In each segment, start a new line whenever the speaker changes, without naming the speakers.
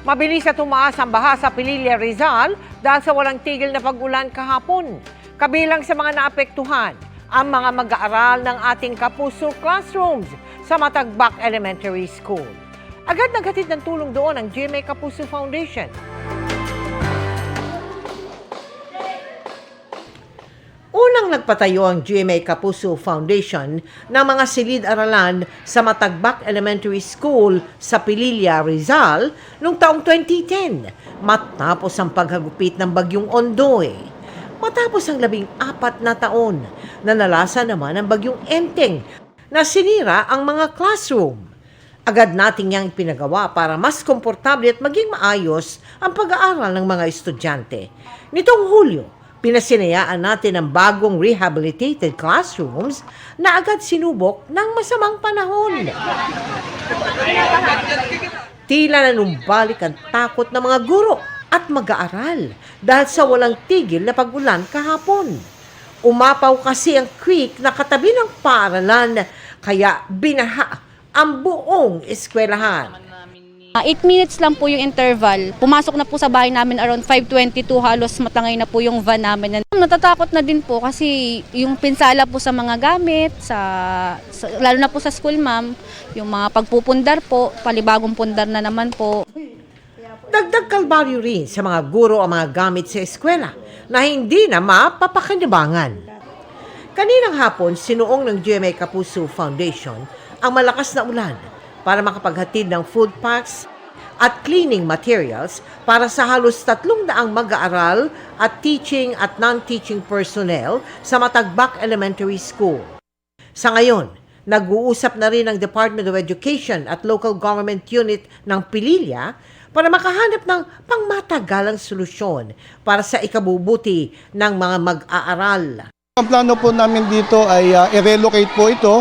Mabilis na tumaas ang baha sa Pililla, Rizal dahil sa walang tigil na pag-ulan kahapon. Kabilang sa mga naapektuhan, ang mga mag-aaral ng ating Kapuso classrooms sa Matagbak Elementary School. Agad naghatid ng tulong doon ang GMA Kapuso Foundation. Unang nagpatayo ang GMA Kapuso Foundation ng mga silid-aralan sa Matagbak Elementary School sa Pililla, Rizal noong taong 2010 matapos ang paghagupit ng bagyong Ondoy. Matapos ang 14 na taon, nanalasa naman ang bagyong Enteng na sinira ang mga classroom. Agad nating yang pinagawa para mas komportable at maging maayos ang pag-aaral ng mga estudyante. Nitong Hulyo, pinasinayaan natin ang bagong rehabilitated classrooms na agad sinubok ng masamang panahon. Tila nanumbalik ang takot ng mga guro at mag-aaral dahil sa walang tigil na pag-ulan kahapon. Umapaw kasi ang creek na katabi ng paaralan kaya binaha ang buong eskwelahan.
8 minutes lang po yung interval. Pumasok na po sa bahay namin around 5:22, halos matangay na po yung van namin. Natatakot na din po kasi yung pinsala po sa mga gamit, lalo na po sa school ma'am, yung mga pagpupundar po, palibagong pundar na naman po.
Dagdag kalbaryo rin sa mga guro ang mga gamit sa eskwela na hindi na mapapakinabangan. Kaninang hapon, sinuong ng GMA Kapuso Foundation ang malakas na ulan para makapaghatid ng food packs at cleaning materials para sa halos 300 mag-aaral at teaching at non-teaching personnel sa Matagbak Elementary School. Sa ngayon, nag-uusap na rin ang Department of Education at Local Government Unit ng Pililla para makahanap ng pangmatagalang solusyon para sa ikabubuti ng mga mag-aaral.
Ang plano po namin dito ay i-relocate po ito.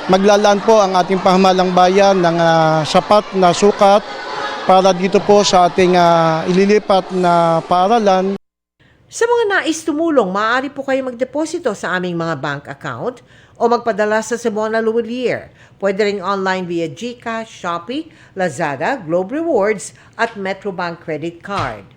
Maglalaan po ang ating pahamalang bayan ng sapat na sukat para dito po sa ating ililipat na paaralan.
Sa mga nais tumulong, maaari po kayo magdeposito sa aming mga bank account o magpadala sa Simona Luwalier. Pwede rin online via GCash, Shopee, Lazada, Globe Rewards at Metrobank Credit Card.